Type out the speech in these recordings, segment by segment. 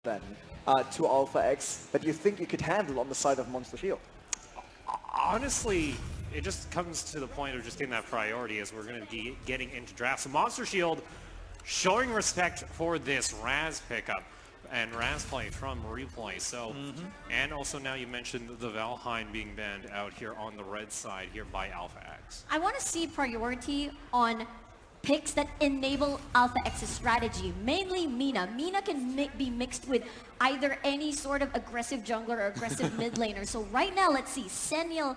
then to Alpha X that you think you could handle on the side of Monster Shield? Honestly, it just comes to the point of just getting that priority as we're going to be getting into draft. So Monster Shield showing respect for this RAS pickup and RAS play from Replay. So, and also now you mentioned the Valheim being banned out here on the red side here by Alpha X. I want to see priority on picks that enable Alpha X's strategy, mainly Mina. Mina can be mixed with either any sort of aggressive jungler or aggressive mid laner. So right now, let's see, Senil,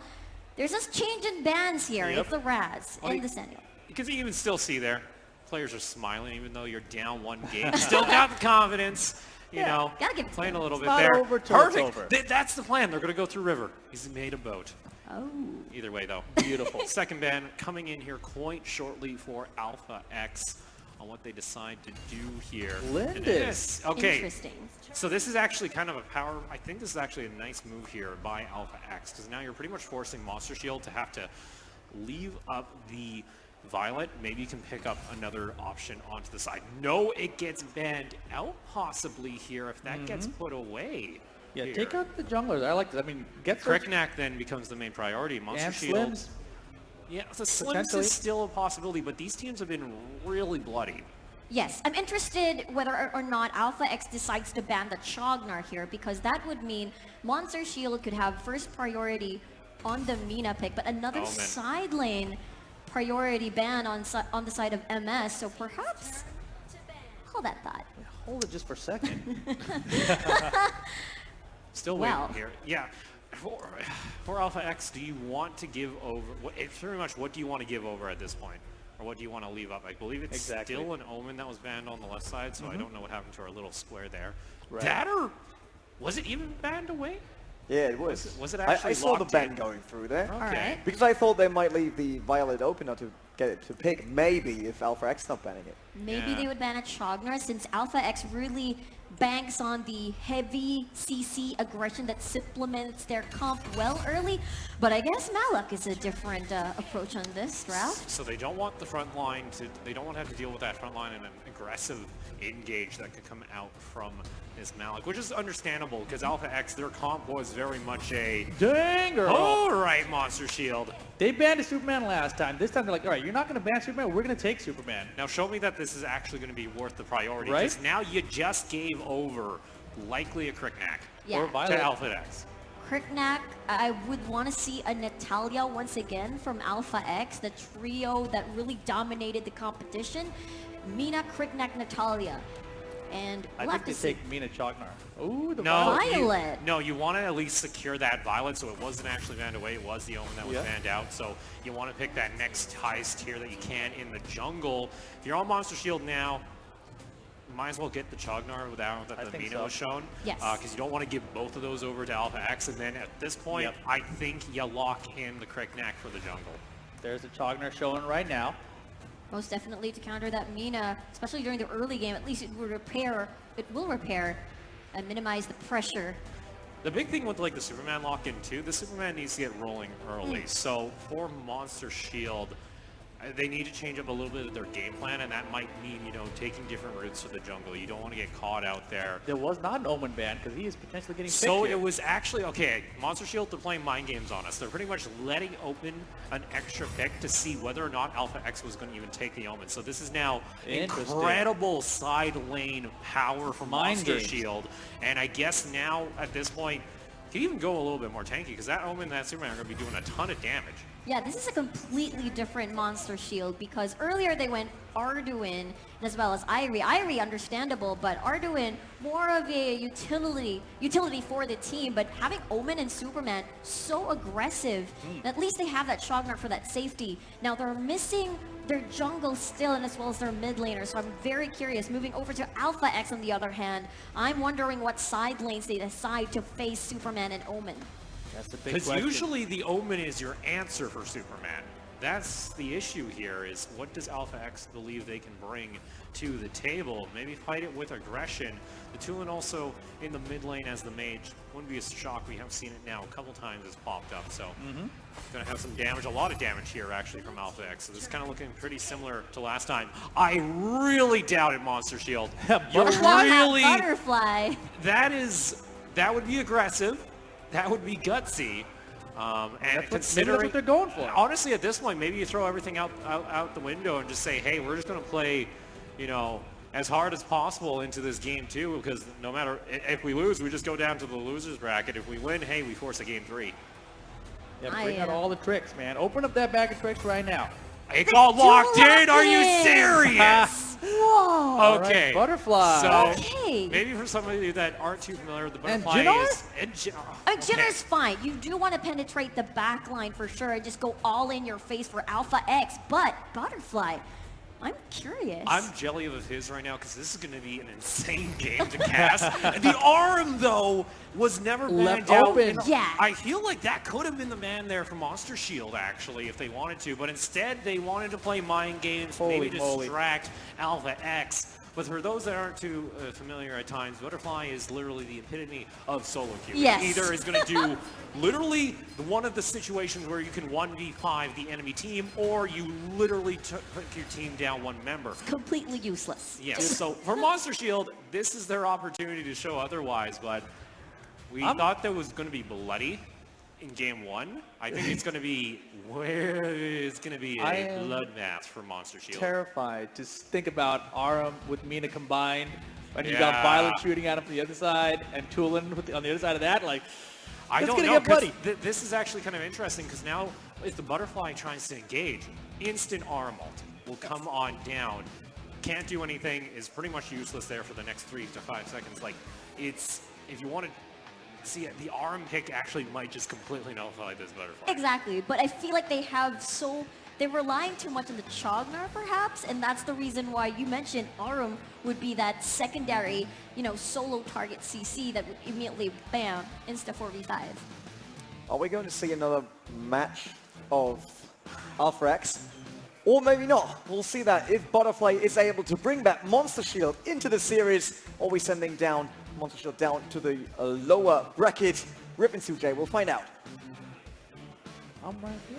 there's this change in bans here with the Raz and the Senil. Because you can still see there, players are smiling even though you're down one game. Still got the confidence, you know, gotta give it playing a little bit not there. over till it's over. That's the plan. They're going to go through river. He's made a boat. Oh. Either way, though. Beautiful. Second ban coming in here quite shortly for Alpha X on what they decide to do here. Lindis. Okay. Interesting. So this is actually kind of a power. I think this is actually a nice move here by Alpha X because now you're pretty much forcing Monster Shield to have to leave up the Violet. Maybe you can pick up another option onto the side. No, it gets banned out possibly here if that gets put away. Yeah, here. take out the junglers. I like this. I mean, get Cricknack then becomes the main priority. Monster and Shield. Slims. Yeah, the Slims is still a possibility, but these teams have been really bloody. Yes, I'm interested whether or not Alpha X decides to ban the Chognar here, because that would mean Monster Shield could have first priority on the Mina pick, but another side lane priority ban on the side of MS, so perhaps hold that thought. Hold it just for a second. Still waiting here. Yeah. For Alpha X, do you want to give over? It's pretty much what do you want to give over at this point? Or what do you want to leave up? I believe it's still an Omen that was banned on the left side, so I don't know what happened to our little square there. Right. That or was it even banned away? Yeah, it was. Was it actually I saw the locked ban in? going through there. Okay. Alright. Because I thought they might leave the Violet open now to get it to pick, maybe, if Alpha X stopped banning it. Maybe they would ban a Chognar since Alpha X really banks on the heavy CC aggression that supplements their comp well early. But I guess Malak is a different approach on this draft. So they don't want the front line to, they don't want to have to deal with that front line and an aggressive engage that could come out from this Malik, which is understandable because Alpha X, their comp was very much a Dang, girl. all right, Monster Shield. They banned a Superman last time. This time they're like, all right, you're not going to ban Superman. We're going to take Superman. Now show me that this is actually going to be worth the priority. Right? Because now you just gave over likely a Cricknack Yeah. Or Violet. to Alpha X. Cricknack, I would want to see a Natalia once again from Alpha X, the trio that really dominated the competition. Mina, Cricknack, Natalia. And I we'll think have to they see. take Mina Chognar. Ooh, the No, Violet. you want to at least secure that Violet so it wasn't actually banned away. It was the Omen that was banned out. So you want to pick that next highest tier that you can in the jungle. If you're on Monster Shield now, you might as well get the Chognar without that the Mina was shown. Yes. Because you don't want to give both of those over to Alpha X. And then at this point, I think you lock in the Cricknack for the jungle. There's the Chognar showing right now. Most definitely to counter that Mina, especially during the early game, at least it will repair and minimize the pressure. The big thing with like the Superman lock-in too, the Superman needs to get rolling early. So for Monster Shield, they need to change up a little bit of their game plan, and that might mean, you know, taking different routes to the jungle. You don't want to get caught out there. There was not an Omen ban because he is potentially getting So picked it here. was actually, okay, Monster Shield, they're playing mind games on us. They're pretty much letting open an extra pick to see whether or not Alpha X was going to even take the Omen. So this is now incredible side lane power from Monster Shield. And I guess now, at this point, you can even go a little bit more tanky because that Omen and that Superman are going to be doing a ton of damage. Yeah, this is a completely different Monster Shield because earlier they went Arduin as well as Irie. Irie, understandable, but Arduin, more of a utility for the team, but having Omen and Superman so aggressive, at least they have that Chognar for that safety. Now they're missing their jungle still and as well as their mid laner, so I'm very curious. Moving over to Alpha X on the other hand, I'm wondering what side lanes they decide to face Superman and Omen. That's the big question. Because usually the Omen is your answer for Superman. that's the issue here, is what does Alpha X believe they can bring to the table? Maybe fight it with aggression. The Tulin also in the mid lane as the mage. Wouldn't be a shock. We have seen it now a couple times. It's popped up. So gonna have some damage, a lot of damage here actually from Alpha X. So this is kind of looking pretty similar to last time. I really doubted Monster Shield. Butterfly. That would be aggressive. That would be gutsy. And considering that's what they're going for. Honestly, at this point, maybe you throw everything out the window and just say, hey, we're just going to play, you know, as hard as possible into this game too, because no matter if we lose, we just go down to the losers bracket. If we win, hey, we force a game 3. Yeah, bring out all the tricks, man. Open up that bag of tricks right now. It's all locked in. Are you serious? Whoa. Okay. Right, butterfly. So maybe for some of you that aren't too familiar with the butterfly, Jinner's fine. You do want to penetrate the back line for sure and just go all in your face for Alpha X, but Butterfly, I'm curious. I'm jelly of his right now because this is going to be an insane game to cast. The arm, though, was never banned out. Yeah. I feel like that could have been the man there for Monster Shield, actually, if they wanted to. But instead, they wanted to play mind games, maybe distract Alpha X. But for those that aren't too familiar at times, Butterfly is literally the epitome of solo queue. Yes. Either is going to do literally one of the situations where you can 1v5 the enemy team, or you literally put your team down one member. It's completely useless. Yes, so for Monster Shield, this is their opportunity to show otherwise, but we thought that was going to be bloody in game 1. I think it's going to be a bloodbath for Monster Shield. Terrified to think about Aram with Mina combined, and you got Violet shooting at him from the other side, and Tulin on the other side of that. Like, I don't know, because this is actually kind of interesting, because now if the Butterfly tries to engage, instant Aram ult will come on down. Can't do anything, is pretty much useless there for the next 3 to 5 seconds. Like, it's, if you want to see, the arm pick actually might just completely nullify this Butterfly. Exactly, but I feel like they're relying too much on the Chognar perhaps, and that's the reason why you mentioned Arum would be that secondary, you know, solo target CC that would immediately, bam, insta 4v5. Are we going to see another match of Alpha X? Or maybe not. We'll see that if Butterfly is able to bring back Monster Shield into the series, or we sending down Monster Shield down to the lower bracket. Rip and J, we'll find out. I'm right here.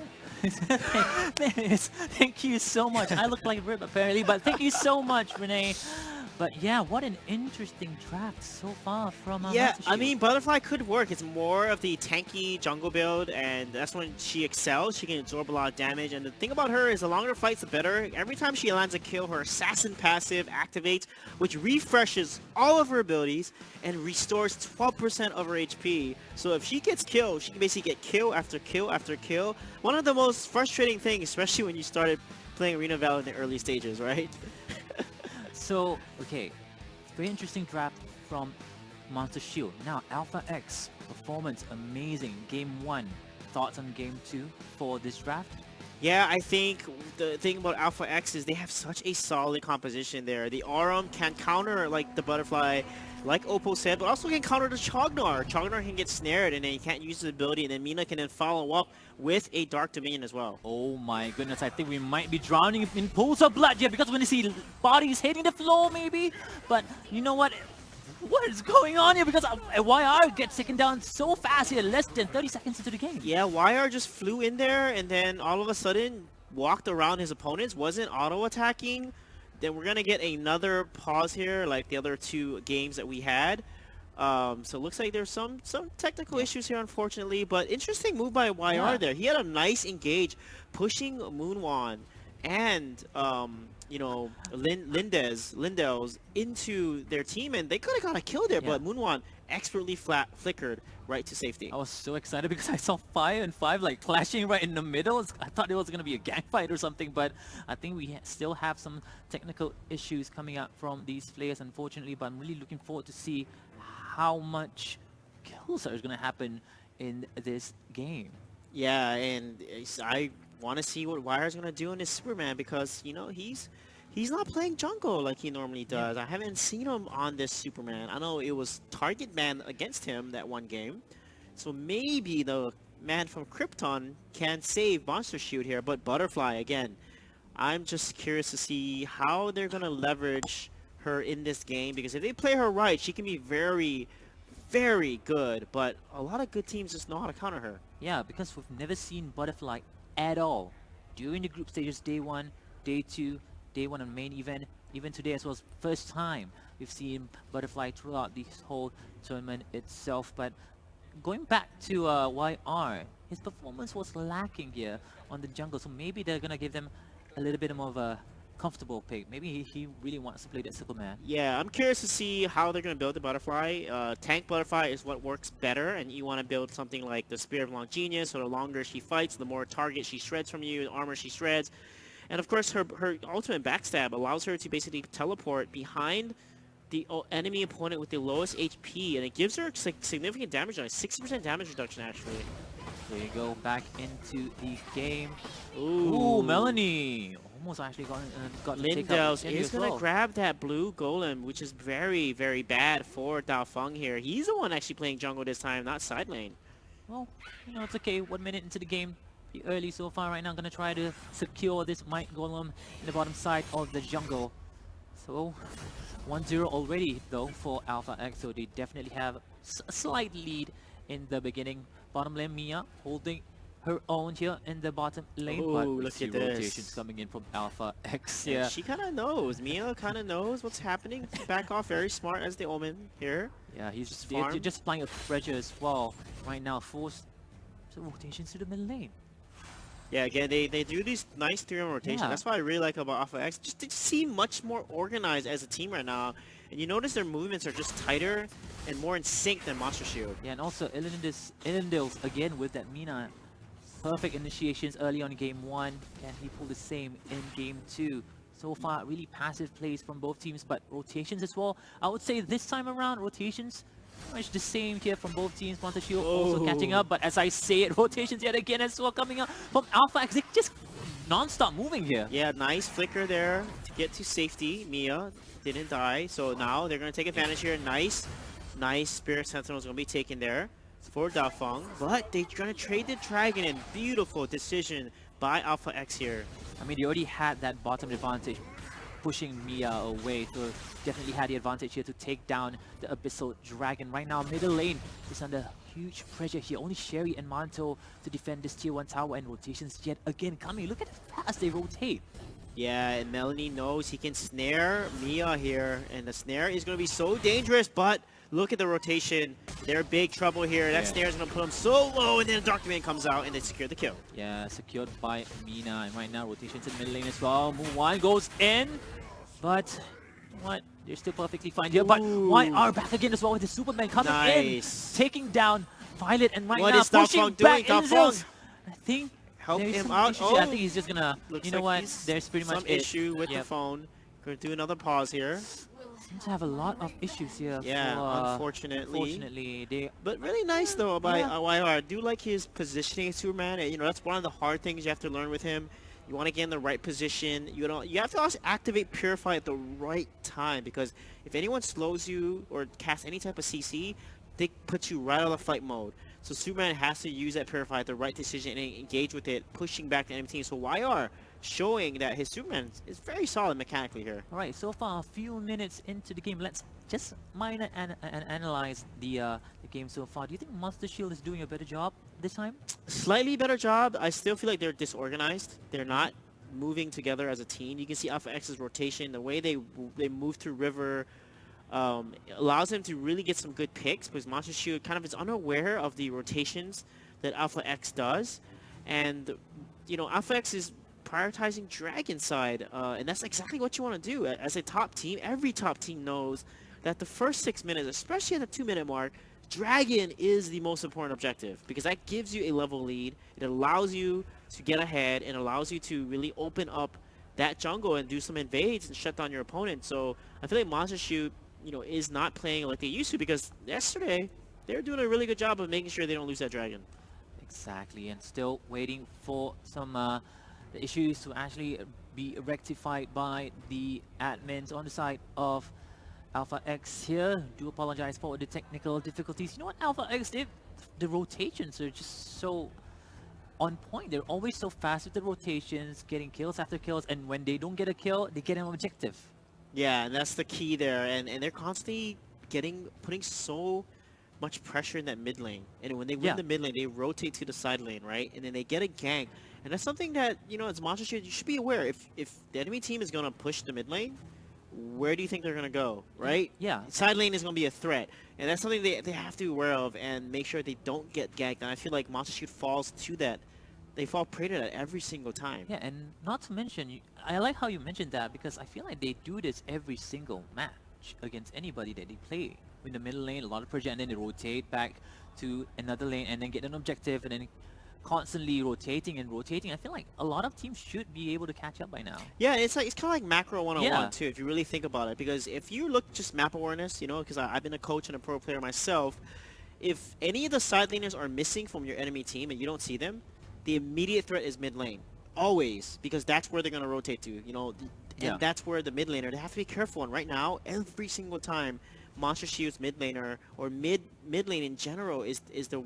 Thank you so much. I look like Rip apparently, but thank you so much, Renee. But yeah, what an interesting draft so far from yeah, I mean, Butterfly could work. It's more of the tanky jungle build, and that's when she excels. She can absorb a lot of damage, and the thing about her is the longer fights, the better. Every time she lands a kill, her assassin passive activates, which refreshes all of her abilities and restores 12% of her HP. So if she gets killed, she can basically get kill after kill after kill. One of the most frustrating things, especially when you started playing Arena Val in the early stages, right? So, okay, very interesting draft from Monster Shield. Now, Alpha X, performance amazing. Game 1, thoughts on Game 2 for this draft? Yeah, I think the thing about Alpha X is they have such a solid composition there. The Aram can counter like the Butterfly, like Oppo said, but also can counter the Chognar. Chognar can get snared and then he can't use his ability, and then Mina can then follow up with a Dark Dominion as well. Oh my goodness, I think we might be drowning in pools of blood here, because when you see bodies hitting the floor maybe, but you know what? What is going on here? Because YR gets taken down so fast here, less than 30 seconds into the game. Yeah, YR just flew in there and then all of a sudden walked around his opponents, wasn't auto-attacking. Then we're going to get another pause here, like the other 2 games that we had. So it looks like there's some technical issues here, unfortunately. But interesting move by YR there. He had a nice engage, pushing Moonwan and you know, Lindels into their team, and they could have got a kill there, but Moonwan expertly flickered right to safety. I was so excited because I saw 5 and 5 like clashing right in the middle. I thought it was going to be a gang fight or something, but I think we still have some technical issues coming out from these players, unfortunately. But I'm really looking forward to see how much kills are going to happen in this game. Yeah, and I want to see what YR's going to do in his Superman, because, you know, he's not playing jungle like he normally does. I haven't seen him on this Superman. I know it was target ban against him that one game. So maybe the man from Krypton can save Monster Shield here, but Butterfly, again, I'm just curious to see how they're going to leverage her in this game, because if they play her right, she can be very, very good, but a lot of good teams just know how to counter her. Yeah, because we've never seen Butterfly at all during the group stages, day 1, day 2, day 1 on main event, even today as well as first time we've seen Butterfly throughout this whole tournament itself. But going back to YR, his performance was lacking here on the jungle, so maybe they're gonna give them a little bit more of a comfortable pick. Maybe he really wants to play that Superman. Yeah, I'm curious to see how they're going to build the Butterfly. Tank Butterfly is what works better, and you want to build something like the Spirit of Long Genius, so the longer she fights, the more target she shreds from you, the armor she shreds. And of course, her ultimate backstab allows her to basically teleport behind the enemy opponent with the lowest HP, and it gives her significant damage, like 60% damage reduction actually. There you go, back into the game. Ooh, Melanie! Almost actually got Lindels is going to grab that blue golem, which is very, very bad for Dao Feng here. He's the one actually playing jungle this time, not side lane. Well, you know, it's okay. 1 minute into the game. Be early so far right now. Going to try to secure this Might Golem in the bottom side of the jungle. So, 1-0 already though for Alpha X, so they definitely have a slight lead in the beginning. Bottom lane, Mia holding her own here in the bottom lane, but we look see at this. rotations coming in from Alpha X. Yeah, Yeah, she kind of knows. Mia kind of knows what's happening. Back off, very smart as the Omen here. yeah, he's Just they're farm. just applying a pressure as well right now. Force some rotations to the mid lane. Yeah, again, they do these nice 3-on rotation. Yeah. That's what I really like about Alpha X. Just they seem much more organized as a team right now. And you notice their movements are just tighter and more in sync than Monster Shield. Yeah, and also Elendils again with that Mina. Perfect initiations early on in game 1, and he pulled the same in game 2. So far, really passive plays from both teams, but rotations as well. I would say this time around, rotations pretty much the same here from both teams. Monster Shield also catching up, but as I say it, rotations yet again as well coming up from Alpha X. They just non-stop moving here. Yeah, nice flicker there to get to safety. Mia didn't die, so now they're going to take advantage here. Nice Spirit Sentinel is going to be taken there for Dao Feng, but they're going to trade the Dragon, and beautiful decision by Alpha X here. I mean, they already had that bottom advantage, pushing Mia away, so definitely had the advantage here to take down the Abyssal Dragon. Right now, middle lane is under huge pressure here. Only Sherry and Manto to defend this tier 1 tower, and rotations yet again coming. Look at how fast they rotate. Yeah, and Melanie knows he can snare Mia here, and the snare is going to be so dangerous, but look at the rotation. They're in big trouble here. That snare is going to put them so low, and then the Dark Domain comes out, and they secure the kill. Yeah, secured by Mina, and right now rotations in mid lane as well. Muwan goes in, but what? They're still perfectly fine here, but YR back again as well with the Superman coming in, taking down Violet, and right now pushing back Elendils. I think help there's him some out. issues here. I think he's just gonna, Looks you know like what? There's pretty much some issue with the phone. Going to do another pause here. Seems to have a lot of issues here. Yeah, for, unfortunately. they. But really nice though by YR. I do like his positioning as Superman. You know, that's one of the hard things you have to learn with him. You want to get in the right position. You have to also activate Purify at the right time, because if anyone slows you or casts any type of CC, they put you right out of fight mode. So Superman has to use that Purify at the right decision and engage with it, pushing back the enemy team. So YR showing that his Superman is very solid mechanically here. All right, so far a few minutes into the game. Let's just minor analyze the game so far. Do you think Monster Shield is doing a better job this time? Slightly better job. I still feel like they're disorganized. They're not moving together as a team. You can see Alpha X's rotation, the way they move through river, allows them to really get some good picks, because Monster Shield kind of is unaware of the rotations that Alpha X does. And, you know, Alpha X is prioritizing Dragon side, and that's exactly what you want to do. As a top team, every top team knows that the first 6 minutes, especially at the 2-minute mark, Dragon is the most important objective, because that gives you a level lead. It allows you to get ahead and allows you to really open up that jungle and do some invades and shut down your opponent. So I feel like Monster Shield, you know, is not playing like they used to, because yesterday they're doing a really good job of making sure they don't lose that Dragon. Exactly, and still waiting for some the issues to actually be rectified by the admins on the side of Alpha X here. Do apologize for the technical difficulties. You know what Alpha X did? The rotations are just so on point. They're always so fast with the rotations, getting kills after kills, and when they don't get a kill, they get an objective. Yeah, and that's the key there. And they're constantly putting so much pressure in that mid lane. And when they win the mid lane, they rotate to the side lane, right? And then they get a gank. And that's something that, you know, as Monster Shield, you should be aware. If the enemy team is going to push the mid lane, where do you think they're going to go, right? Yeah. Side lane is going to be a threat. And that's something they have to be aware of and make sure they don't get ganked. And I feel like Monster Shield falls to that. They fall prey to that every single time. Yeah, and not to mention, I like how you mentioned that because I feel like they do this every single match against anybody that they play. In the middle lane, a lot of pressure, and then they rotate back to another lane and then get an objective and then constantly rotating and rotating. I feel like a lot of teams should be able to catch up by now. Yeah, it's kind of like macro 101 Yeah. too, if you really think about it. Because if you look just map awareness, you know, because I've been a coach and a pro player myself, if any of the side laners are missing from your enemy team and you don't see them, the immediate threat is mid lane. Always, because that's where they're going to rotate to, you know, and that's where the mid laner, they have to be careful. And right now, every single time, Monster Shield's mid laner or mid lane in general it's the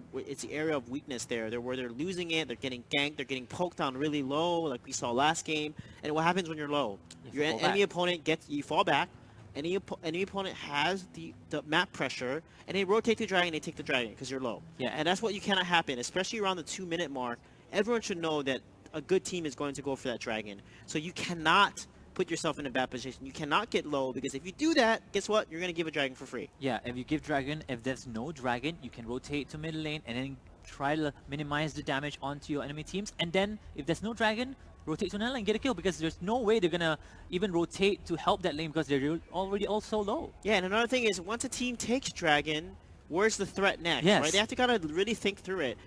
area of weakness there. Where they're losing it, they're getting ganked, they're getting poked down really low, like we saw last game. And what happens when you're low? Your enemy opponent you fall back. Any opponent has the map pressure, and they rotate the dragon, they take the dragon because you're low. Yeah. And that's what you cannot happen, especially around the 2-minute mark. Everyone should know that a good team is going to go for that dragon. So you cannot put yourself in a bad position. You cannot get low, because if you do that, guess what? You're going to give a dragon for free. Yeah, if you give dragon, if there's no dragon, you can rotate to mid lane and then try to minimize the damage onto your enemy teams. And then if there's no dragon, rotate to another lane, get a kill, because there's no way they're gonna even rotate to help that lane because they're already all so low. Yeah, and another thing is, once a team takes dragon, where's the threat next? Yes. Right? They have to kind of really think through it.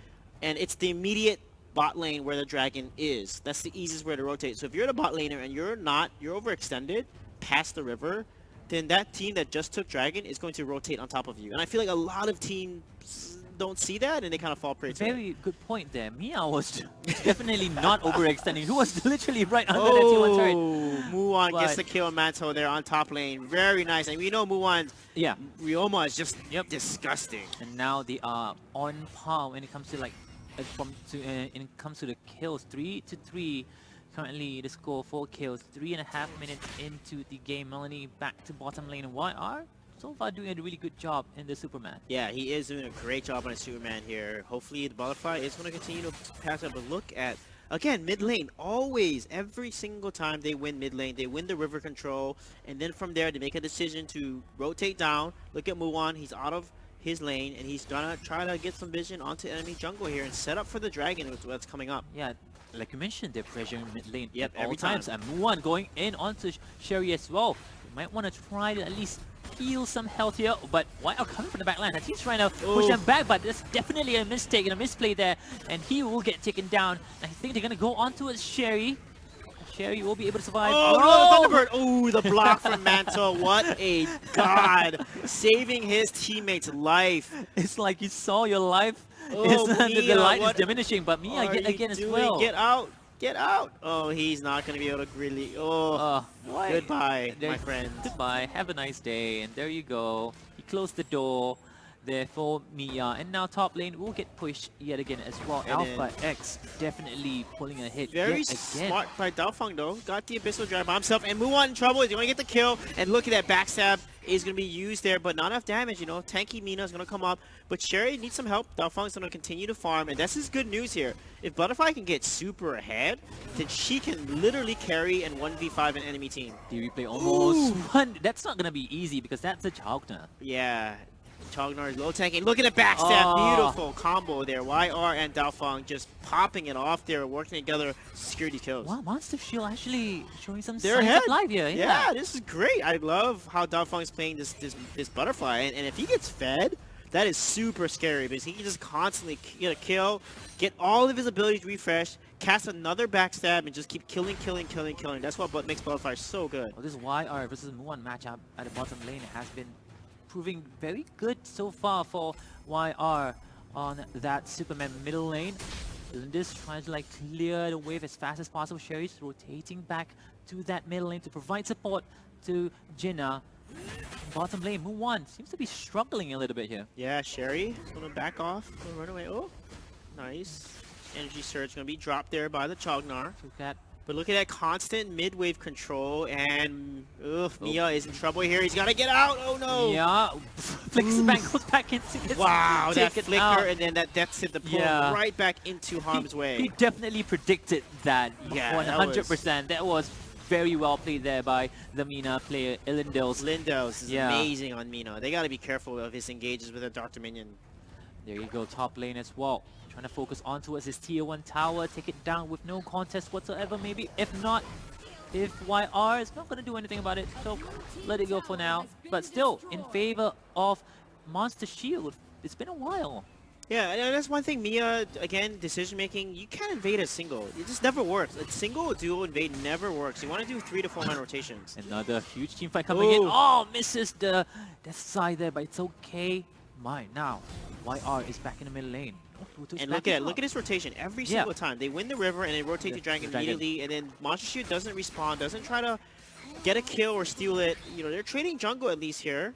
And it's the immediate bot lane where the dragon is. That's the easiest way to rotate. So if you're the bot laner and you're overextended past the river, then that team that just took dragon is going to rotate on top of you. And I feel like a lot of teams don't see that, and they kind of fall prey to it. Very good point there. Mia was definitely not overextending. He was literally right under that T1 turret. Muwan gets But- the kill on Manto there on top lane. Very nice. And we know Muwan's Yeah. Ryoma is just disgusting. And now they are on par when it comes to like when it comes to the kills. 3-3. Currently the score 4 kills. 3.5 minutes into the game. Melanie back to bottom lane, and YR so far doing a really good job in the Superman. Yeah, he is doing a great job on his Superman here. Hopefully the Butterfly is going to continue to pass up. But look at, again, mid lane. Always, every single time they win mid lane, they win the river control. And then from there, they make a decision to rotate down. Look at Muwan. He's out of his lane, and he's going to try to get some vision onto enemy jungle here and set up for the dragon with what's coming up. Yeah, like you mentioned, they're pressuring mid lane Yep, at all every times. time. And Muwan going in onto Sherry as well. You might want to try to at least heal some health here, but YR coming from the back line. As he's trying to push them back, but there's definitely a mistake and a misplay there, and he will get taken down. I think they're going to go onto it, Sherry. Sherry will be able to survive. Oh, no, the Thunderbird! Oh, the block from Manto. What a god. Saving his teammate's life. It's like you saw your life. Oh, the Mia, light is what diminishing, but Mia are yet you again as doing? well. Get out! Get out! Oh, he's not going to be able to really... Oh, goodbye, my friend. Goodbye. Have a nice day. And there you go. He closed the door there for Mia. And now top lane will get pushed yet again as well. And Alpha X definitely pulling a hit Very yet again. smart by Daofeng, though. Got the Abyssal Drive by himself. And Muwan in trouble. He's going to get the kill. And look at that backstab is going to be used there, but not enough damage, you know. Tanky Mina is going to come up. But Sherry needs some help. Daofeng's going to continue to farm. And this is good news here. If Butterfly can get super ahead, then she can literally carry and 1v5 an enemy team. The replay almost won. That's not going to be easy because that's a Chogna. Yeah. Chognar is low tanking. Look at the backstab. Oh. Beautiful combo there. YR and Daofeng just popping it off there, working together. Security kills. Wow, Monster Shield actually showing some They're signs ahead. of life here. Yeah, this is great. I love how Daofeng is playing this Butterfly. And if he gets fed, that is super scary because he can just constantly get a kill, get all of his abilities refreshed, cast another backstab, and just keep killing. That's what makes Butterfly so good. Well, this YR versus Muwan matchup at the bottom lane has been proving very good so far for YR on that Superman middle lane. Lindis trying to like clear the wave as fast as possible. Sherry's rotating back to that middle lane to provide support to Jinna. bottom lane. Mu1 seems to be struggling a little bit here. Yeah, Sherry gonna back off, gonna run away. Oh, nice. Energy surge gonna be dropped there by the Chognar. Took that. But look at that constant mid-wave control, and Mia is in trouble here. He's gotta get out. Oh no! Yeah, flicks back, goes back into this. Wow, that Take it flicker out. and then that death hit the pull Yeah. right back into harm's way. He definitely predicted that. Yeah, 100%. That was very well played there by the Mina player, Illendales. Lindos is Yeah. amazing on Mina. They gotta be careful of his engages with a Dr. Minion. There you go, top lane as well. Trying to focus on towards his tier 1 tower, take it down with no contest whatsoever maybe. If not, if YR is not going to do anything about it, so let it go for now. But still, in favor of Monster Shield. It's been a while. Yeah, and that's one thing, Mia, again, decision making, you can't invade a single. It just never works. A single or duo invade never works. You want to do 3 to 4 man rotations. Another huge team fight coming in. Ooh. Oh, misses the side there, but it's okay. Now, YR is back in the middle lane. And look at his rotation every single time. They win the river and they rotate the dragon immediately, and then Monster Shield doesn't respawn, doesn't try to get a kill or steal it. You know, they're trading jungle at least here.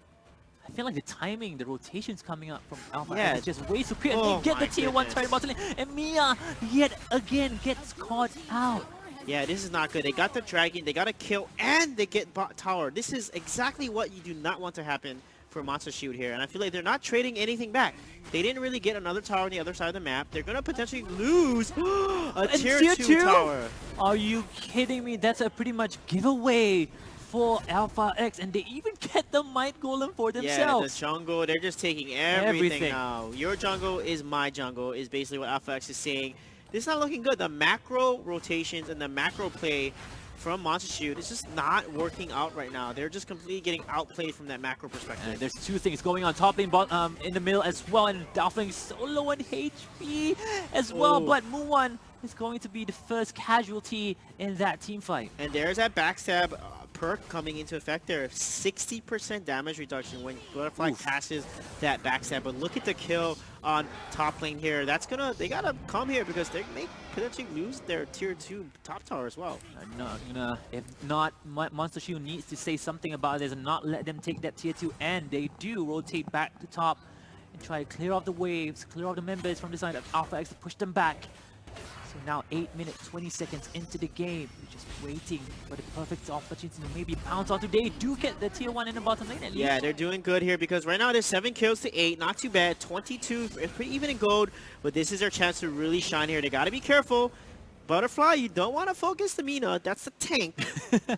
I feel like the timing, the rotations coming up from Alpha Yeah. is just way superior. Oh And they get the my tier 1 goodness. turret bottom lane, and Mia yet again gets caught out. Yeah, this is not good. They got the dragon, they got a kill, and they get bot tower. This is exactly what you do not want to happen for Monster Shield here, and I feel like they're not trading anything back. They didn't really get another tower on the other side of the map. They're gonna potentially lose a tier 2 tower. Are you kidding me? That's a pretty much giveaway for Alpha X, and they even get the Might Golem for Yeah, the themselves. jungle, they're just taking everything now. Your jungle is my jungle, is basically what Alpha X is saying. This is not looking good. The macro rotations and the macro play from Monster Shield is just not working out right now. They're just completely getting outplayed from that macro perspective. And there's two things going on. Top lane, in the middle as well, and Dolphin is so low on HP as well. Oh. But Mu1 is going to be the first casualty in that team fight. And there's that backstab perk coming into effect there. 60% damage reduction when Butterfly passes that backstab. But look at the kill on top lane here. That's they gotta come here because they may potentially lose their tier 2 top tower as well. If not, Monster Shield needs to say something about this and not let them take that tier 2. And they do rotate back to top and try to clear off the waves, clear off the members from the side of Alpha X to push them back. So now 8 minutes, 20 seconds into the game. We're just waiting for the perfect opportunity to maybe pounce on. They do get the tier 1 in the bottom lane at least. Yeah, they're doing good here because right now there's 7 kills to 8. Not too bad. 22, pretty even in gold. But this is their chance to really shine here. They got to be careful. Butterfly, you don't want to focus the Mina. That's the tank.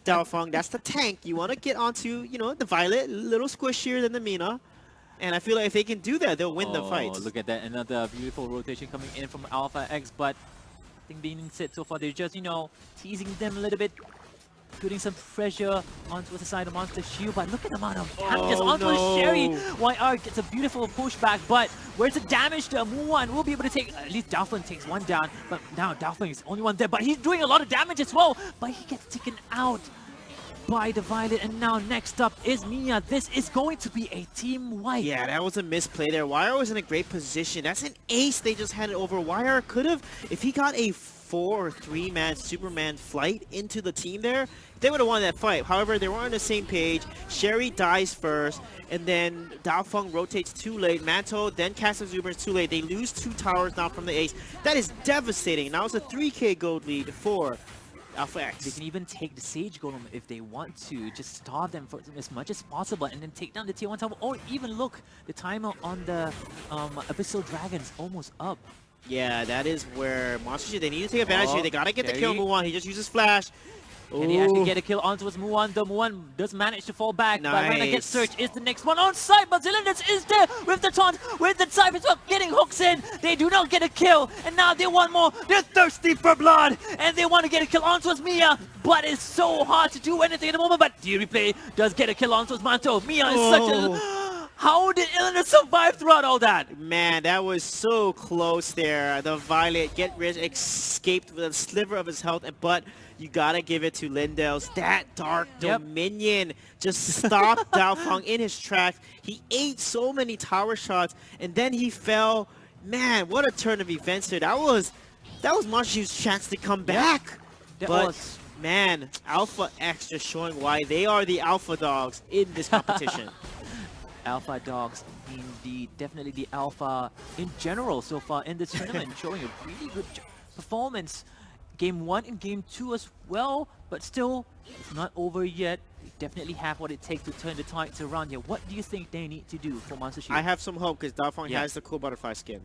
Daofeng, that's the tank. You want to get onto, the Violet, a little squishier than the Mina. And I feel like if they can do that, they'll win the fight. Look at that. Another beautiful rotation coming in from Alpha X. But I think being said so far, they're just, teasing them a little bit, putting some pressure onto the side of Monster Shield. But look at the amount of damage onto Sherry. YR gets a beautiful pushback, but where's the damage to Mu1? We'll be able to take, at least Dolphin takes one down, but now Dolphin is the only one there, but he's doing a lot of damage as well, but he gets taken out by the Violet. And now next up is Mia. This is going to be a team wipe. Yeah, that was a misplay there. Wire was in a great position. That's an ace they just handed over. Wire could have, if he got a 4 or 3-man Superman flight into the team there, they would have won that fight. However, they were on the same page. Sherry dies first, and then Daofeng rotates too late. Manto then casts Exuberance too late. They lose 2 towers now from the ace. That is devastating. Now it's a 3k gold lead for Alpha X. They can even take the Sage Golem if they want to, just starve them for as much as possible and then take down the tier 1 tower, or even look, the timer on the Abyssal Dragon's almost up. Yeah, that is where Monster Shield, they need to take advantage here. They gotta get the kill Sherry. Mu1. He just uses Flash. Can he actually get a kill onto his Mu1? The Mu1 does manage to fall back, but Nice. Renegade Search is the next one on site, but Zillions is there with the taunt, with the Cypher getting hooks in. They do not get a kill, and now they want more. They're thirsty for blood, and they want to get a kill onto his Mia, but it's so hard to do anything at the moment. But the replay does get a kill onto his Manto. Mia is such a... How did Illinois survive throughout all that? Man, that was so close there. The Violet escaped with a sliver of his health, but you gotta give it to Lindels. That Dark Dominion just stopped Daofeng in his tracks. He ate so many tower shots, and then he fell. Man, what a turn of events there. That was Monster's chance to come back. Man, Alpha X just showing why they are the alpha dogs in this competition. Alpha Dogs indeed. Definitely the Alpha in general so far in this tournament, showing a really good performance. Game 1 and Game 2 as well, but still, it's not over yet. They definitely have what it takes to turn the tides around here. What do you think they need to do for Monster Shield? I have some hope because Dafong has the cool butterfly skin.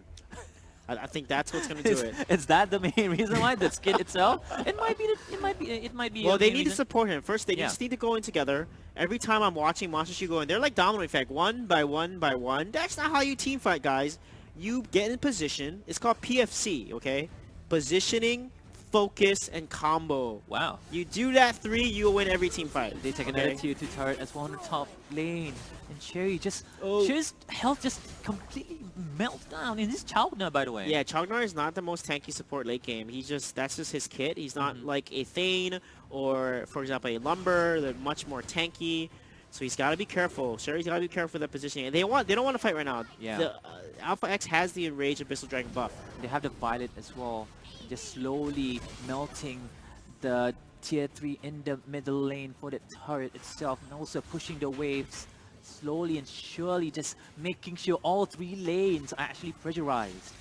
I think that's what's going to do it. Is that the main reason why? The skin itself? It might be. Well, they main need to reason. support him. First, they just need to go in together. Every time I'm watching Monster Shield go in, they're like domino effect, one by one by one. That's not how you team fight, guys. You get in position. It's called PFC, okay? Positioning, focus, and combo. Wow. You do that 3, you'll win every team fight. They take another tier 2 turret as well on the top lane. And Sherry just, Oh. Sherry's health just completely melts down. And this Chowdner, by the way. Yeah, Chognar is not the most tanky support late game. That's just his kit. He's not like a Thane or, for example, a Lumber. They're much more tanky. So he's got to be careful. Sherry's got to be careful with that positioning. And they don't want to fight right now. Yeah. The, Alpha X has the Enraged Abyssal Dragon buff. They have the Violet as well. Just slowly melting the tier 3 in the middle lane for the turret itself. And also pushing the waves slowly and surely, just making sure all 3 lanes are actually pressurized.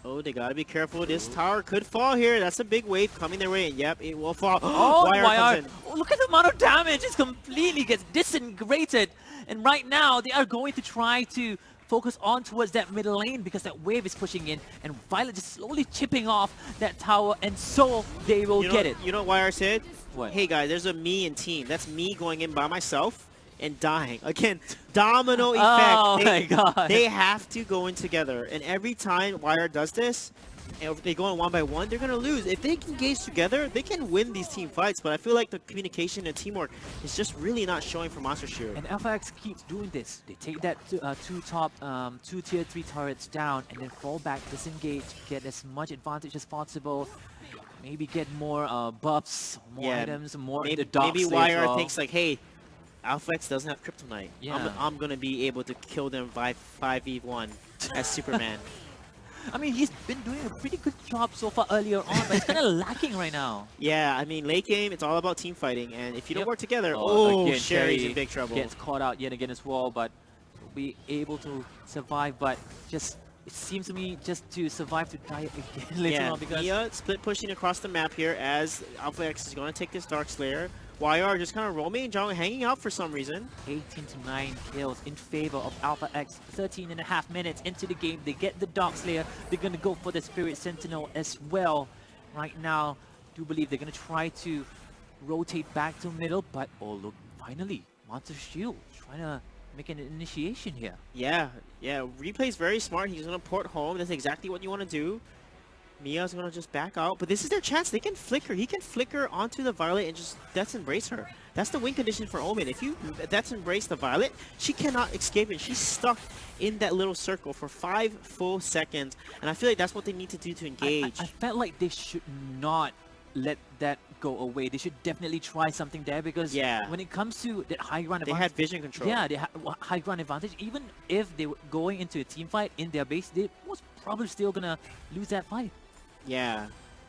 Oh, they got to be careful. This tower could fall here. That's a big wave coming their way. And yep, it will fall. Oh, YR comes in. Oh, look at the amount of damage. It completely gets disintegrated. And right now, they are going to try to focus on towards that middle lane because that wave is pushing in. And Violet just slowly chipping off that tower. And so they will get it. You know what YR said? What? Hey, guys, there's a me in team. That's me going in by myself and dying. Again, domino effect. Oh my god. They have to go in together. And every time YR does this, and if they go in one by one, they're going to lose. If they can engage together, they can win these team fights. But I feel like the communication and teamwork is just really not showing for Monster Shield. And Alpha X keeps doing this. They take that two tier 3 turrets down and then fall back, disengage, get as much advantage as possible. Maybe get more buffs, more items, more in the dark maybe stage as YR well. thinks like, hey, Alpha X doesn't have Kryptonite. Yeah. I'm going to be able to kill them by 5v1 as Superman. I mean, he's been doing a pretty good job so far earlier on, but it's kind of lacking right now. Yeah, I mean, late game, it's all about team fighting, and if you don't work together, Again, Sherry's Sherry in big trouble. gets caught out yet again as well, but will be able to survive, but just, it seems to me, just to survive to die again later on because... Mia split pushing across the map here as Alpha X is going to take this Dark Slayer. YR just kind of roaming and Jong hanging out for some reason. 18 to 9 kills in favor of Alpha X. 13.5 minutes into the game. They get the Dark Slayer. They're going to go for the Spirit Sentinel as well. Right now, I do believe they're going to try to rotate back to middle. But, oh look, finally, Monster Shield trying to make an initiation here. Yeah. Replay's very smart. He's going to port home. That's exactly what you want to do. Mia's going to just back out, but this is their chance. They can flicker. He can flicker onto the Violet and just Death's Embrace her. That's the win condition for Omen. If you Death's Embrace the Violet, she cannot escape it. She's stuck in that little circle for 5 full seconds, and I feel like that's what they need to do to engage. I felt like they should not let that go away. They should definitely try something there because when it comes to that high ground advantage, they had vision control. Yeah, they had high ground advantage. Even if they were going into a team fight in their base, they was probably still gonna lose that fight. Yeah.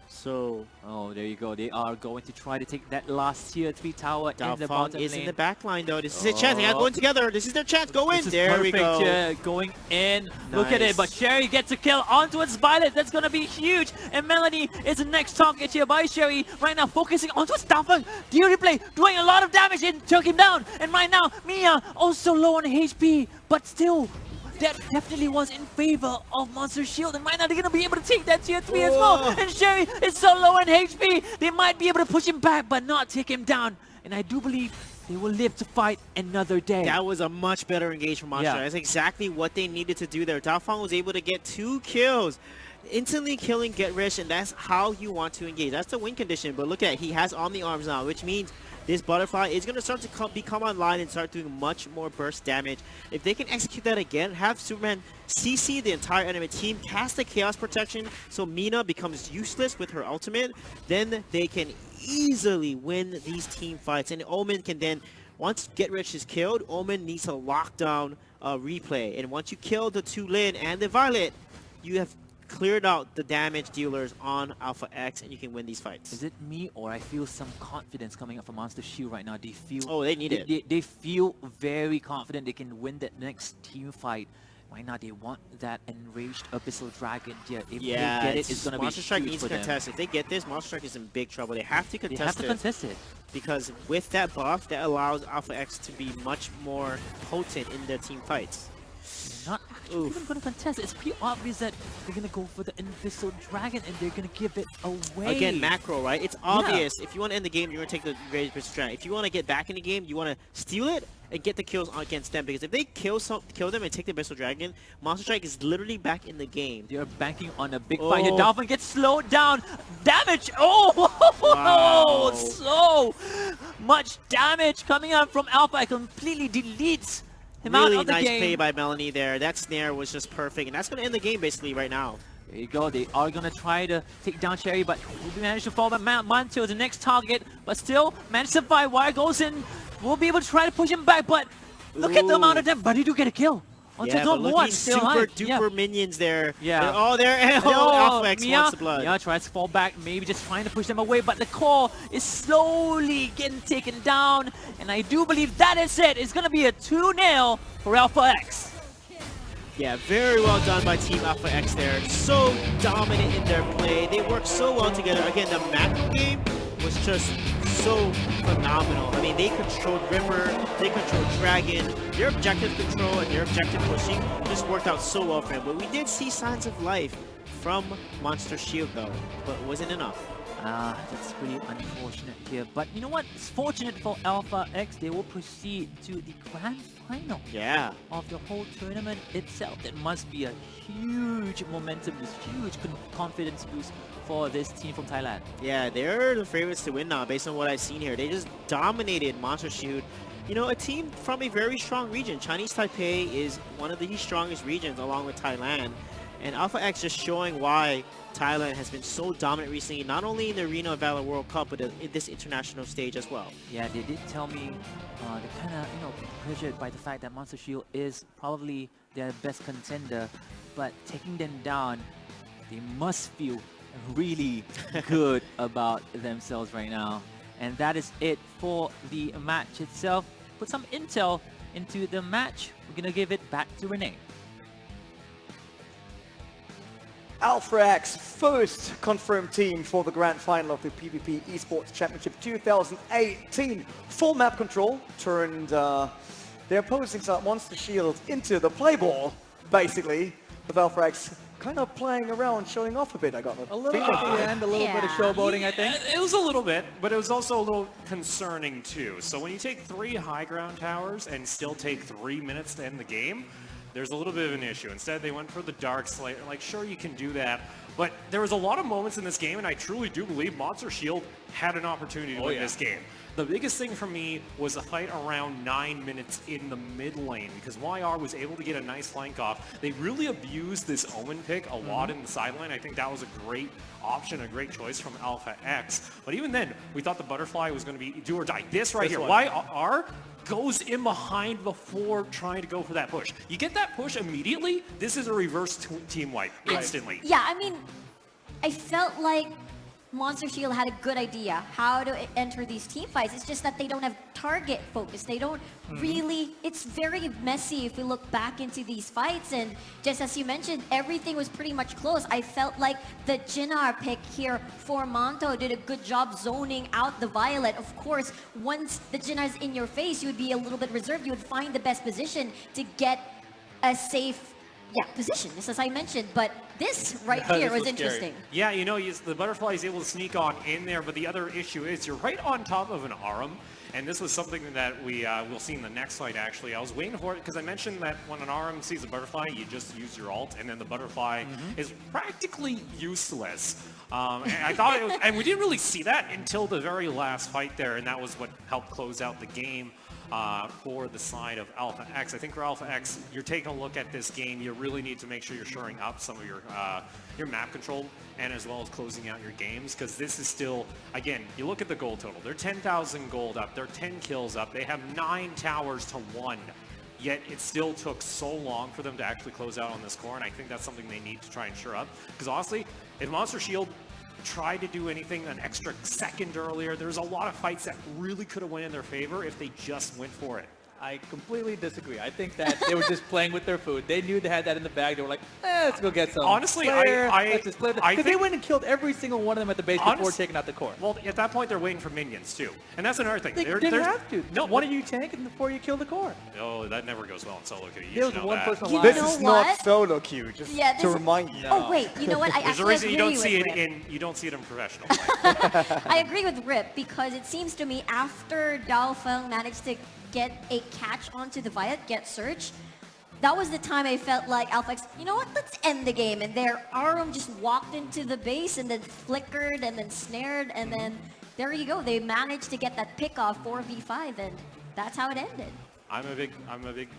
So, oh, there you go. They are going to try to take that last tier 3 tower in the Dafong bottom is lane. in the back line though. This is their chance. They gotta go in together. This is their chance. Go in. This is there we perfect, go. Going in. Look at it. But Sherry gets a kill onto its Violet. That's going to be huge. And Melanie is the next target here by Sherry. Right now, focusing onto its Dafong. DO replay doing a lot of damage and took him down. And right now, Mia also low on HP. But still, that definitely was in favor of Monster Shield. And right now, they're going to be able to take that tier 3 as well. And Sherry is so low on HP. They might be able to push him back, but not take him down. And I do believe they will live to fight another day. That was a much better engage from Monster. That's exactly what they needed to do there. Dafong was able to get 2 kills. Instantly killing Get Rich, and that's how you want to engage. That's the win condition. But look at it. He has Omni Arms now, which means this Butterfly is going to start to become online and start doing much more burst damage. If they can execute that again, have Superman CC the entire enemy team, cast the Chaos Protection so Mina becomes useless with her ultimate, then they can easily win these team fights. And Omen can then, once Get Rich is killed, Omen needs to lock down Replay. And once you kill the 2 Lin and the Violet, you have cleared out the damage dealers on Alpha X, and you can win these fights. Is it me or I feel some confidence coming up from Monster Shield right now? They feel they need it. They feel very confident they can win that next team fight. Right now they want that enraged Abyssal Dragon. Yeah, if they get it, it's gonna be Monster Strike huge needs for to them. contest. If they get this, Monster Strike is in big trouble. They have to contest They have to contest it. because with that buff, that allows Alpha X to be much more potent in their team fights. Not actually even going to contest. It's pretty obvious that they're going to go for the Invisible Dragon and they're going to give it away. Again, macro, right? It's obvious. If you want to end the game, you're going to take the Rage Invisible Dragon. If you want to get back in the game, you want to steal it and get the kills against them. Because if they kill them and take the Invisible Dragon, Monster Strike is literally back in the game. They're banking on a big fight here. Dolphin gets slowed down. Damage! Oh! Wow. So much damage coming out from Alpha. It completely deletes him out Really of the nice game. play by Melanie there. That snare was just perfect. And that's going to end the game basically right now. There you go. They are going to try to take down Cherry, but we managed to fall back. Manto is the next target, but still managed to survive. Wire goes in. We'll be able to try to push him back, but look at the amount of them. But he do get a kill. Yeah, but look at these super duper minions there. Yeah. Oh, there. Alpha X wants the blood. Mia tries to fall back, maybe just trying to push them away, but the core is slowly getting taken down. And I do believe that is it. It's going to be a 2-0 for Alpha X. Yeah, very well done by Team Alpha X there. So dominant in their play. They work so well together. Again, the macro game was just so phenomenal. I mean, they controlled River, they controlled Dragon. Their objective control and their objective pushing just worked out so well for them. But we did see signs of life from Monster Shield though, but it wasn't enough. That's pretty unfortunate here. But you know what? It's fortunate for Alpha X. They will proceed to the grand final of the whole tournament itself. That must be a huge momentum boost, huge confidence boost for this team from Thailand. Yeah, they're the favorites to win now based on what I've seen here. They just dominated Monster Shield. You know, a team from a very strong region. Chinese Taipei is one of the strongest regions along with Thailand. And Alpha X just showing why Thailand has been so dominant recently, not only in the Arena of Valor World Cup, but in this international stage as well. Yeah, they did tell me they're kind of, pressured by the fact that Monster Shield is probably their best contender, but taking them down, they must feel really good about themselves right now. And that is it for the match itself. Put some intel into the match. We're gonna give it back to Renee. Alpha X, first confirmed team for the grand final of the PVP Esports Championship 2018. Full map control turned their opposing side Monster Shield into the play ball, basically, with Alpha X kind of playing around, showing off a bit. I got a little bit at the end, a little bit of showboating, I think. It was a little bit, but it was also a little concerning too. So when you take 3 high ground towers and still take 3 minutes to end the game, there's a little bit of an issue. Instead, they went for the Dark Slayer. Like, sure, you can do that, but there was a lot of moments in this game, and I truly do believe Monster Shield had an opportunity to win this game. The biggest thing for me was a fight around 9 minutes in the mid lane, because YR was able to get a nice flank off. They really abused this Omen pick a lot in the sideline. I think that was a great option, a great choice from Alpha X. But even then, we thought the Butterfly was going to be do or die. This right here, YR goes in behind before trying to go for that push. You get that push immediately, this is a reverse team wipe instantly. Yeah, I mean, I felt like Monster Shield had a good idea how to enter these team fights. It's just that they don't have target focus. They don't really, it's very messy if we look back into these fights. And just as you mentioned, everything was pretty much close. I felt like the Jinnar pick here for Monto did a good job zoning out the Violet. Of course, once the Jinnar's in your face, you would be a little bit reserved. You would find the best position to get a safe position, just as I mentioned, but this right here was interesting. Yeah, you know, the Butterfly is able to sneak on in there, but the other issue is you're right on top of an Arum, and this was something that we will see in the next fight, actually. I was waiting for it, because I mentioned that when an Arum sees a Butterfly, you just use your ult, and then the Butterfly is practically useless. And I thought it was, and we didn't really see that until the very last fight there, and that was what helped close out the game. For the side of Alpha X. I think for Alpha X, you're taking a look at this game, you really need to make sure you're shoring up some of your map control and as well as closing out your games, because this is still, again, you look at the gold total. They're 10,000 gold up, they're 10 kills up, they have 9 towers to 1. yet it still took so long for them to actually close out on this core, and I think that's something they need to try and shore up. Because honestly, if Monster Shield tried to do anything an extra second earlier, there's a lot of fights that really could have went in their favor if they just went for it. I completely disagree. I think that they were just playing with their food. They knew they had that in the bag. They were like, let's go get some. Honestly, because they went and killed every single one of them at the base before taking out the core. Well, at that point, they're waiting for minions, too. And that's another thing. They didn't have to. No, one of you tank before you kill the core. No, that never goes well in solo queue. There was one person alive. This is not solo queue, just to remind you. Oh wait, you know what? I There's a actually reason you agree don't see with it Rip. you don't see it in professional play. I agree with Rip because it seems to me after Daofeng managed to get a catch onto the Viet, get search, that was the time I felt like AlphaX, you know what, let's end the game. And their Arum just walked into the base and then flickered and then snared and then there you go. They managed to get that pick off 4v5 and that's how it ended. I'm a big,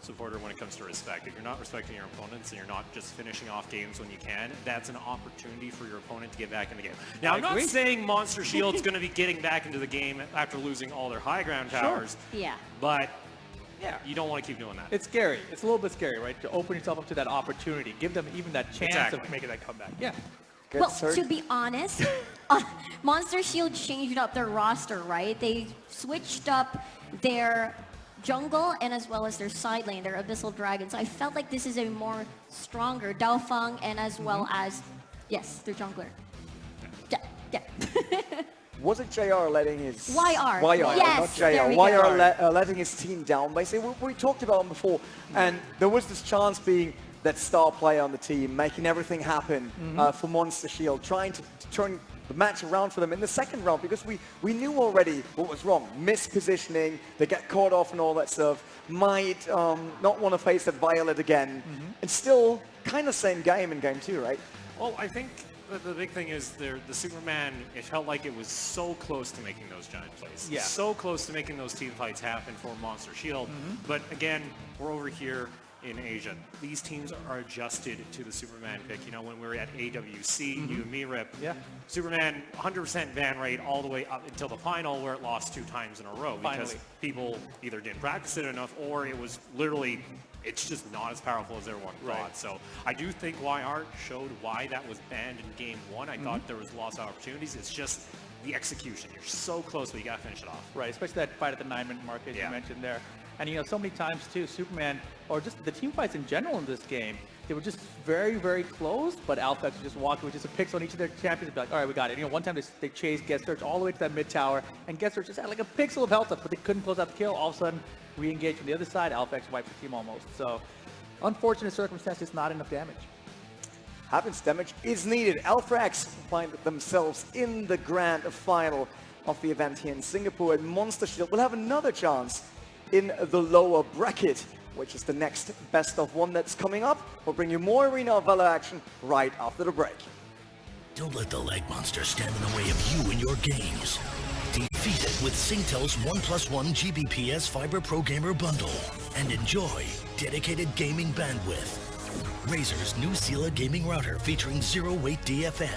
supporter when it comes to respect. If you're not respecting your opponents and you're not just finishing off games when you can, that's an opportunity for your opponent to get back in the game. Now, I'm not saying Monster Shield's going to be getting back into the game after losing all their high ground towers. Yeah. But you don't want to keep doing that. It's scary. It's a little bit scary, right? To open yourself up to that opportunity. Give them even that chance of making that comeback. Yeah. Well, to be honest, Monster Shield changed up their roster, right? They switched up their jungle and as well as their side lane, their Abyssal Dragons. I felt like this is a more stronger Daofeng and as well as, yes, their jungler. Yeah. Was it JR letting his... YR. Yes, not JR. YR letting his team down, basically. We talked about him before, and there was this chance being that star player on the team, making everything happen for Monster Shield, trying to turn the match around for them in the second round, because we knew already what was wrong. Mispositioning, they get caught off and all that stuff, might not want to face that Violet again. And still, kind of same game in game 2, right? Well, I think the big thing is the Superman, it felt like it was so close to making those giant plays. Yeah. So close to making those team fights happen for Monster Shield. But again, we're over here in Asia. These teams are adjusted to the Superman pick. You know, when we were at AWC, you and me, Rip, Superman 100% ban rate all the way up until the final, where it lost 2 times in a row because people either didn't practice it enough or it was literally, it's just not as powerful as everyone thought. So I do think YR showed why that was banned in game 1. I thought there was lots of opportunities. It's just the execution. You're so close, but you got to finish it off. Right, especially that fight at the 9-minute mark that you mentioned there. And you know, so many times too, Superman, or just the team fights in general in this game, they were just very, very close, but AlphaX would just walk with just a pixel on each of their champions and be like, all right, we got it. You know, one time they chased Get Search all the way to that mid tower, and Get Search just had like a pixel of health up, but they couldn't close out the kill. All of a sudden, re-engage from the other side, AlphaX wiped the team almost. So, unfortunate circumstances, not enough damage. Happens, damage is needed. AlphaX find themselves in the grand final of the event here in Singapore, and Monster Shield will have another chance in the lower bracket, which is the next best of 1 that's coming up. We'll bring you more Arena of Valor action right after the break. Don't let the lag monster stand in the way of you and your games. Defeat it with Singtel's 1+1 Gbps Fiber Pro Gamer Bundle and enjoy dedicated gaming bandwidth. Razer's new Sela gaming router featuring zero-weight DFN.